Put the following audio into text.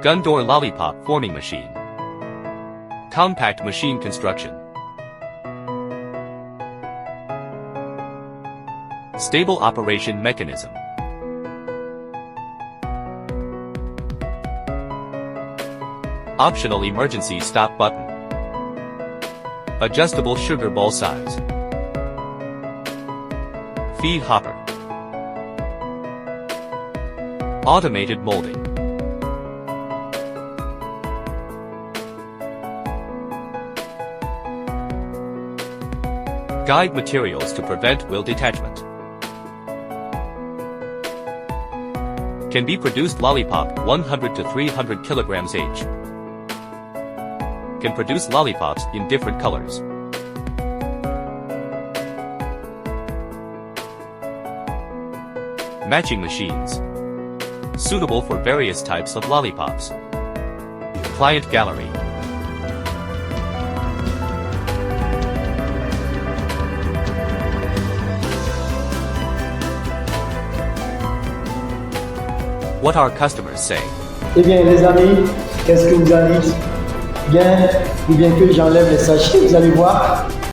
Gondor Lollipop forming machine. Compact machine construction. Stable operation mechanism. Optional emergency stop button. Adjustable sugar bowl size. Feed hopper. Automated molding. Guide materials to prevent wheel detachment. Can be produced lollipop 100 to 300 kilograms each. Can produce lollipops in different colors. Matching machines. Suitable for various types of lollipops. Client gallery. What our customers say. Eh bien les amis, qu'est-ce que vous allez dire? Bien ou bien que j'enlève les sachets, vous allez voir.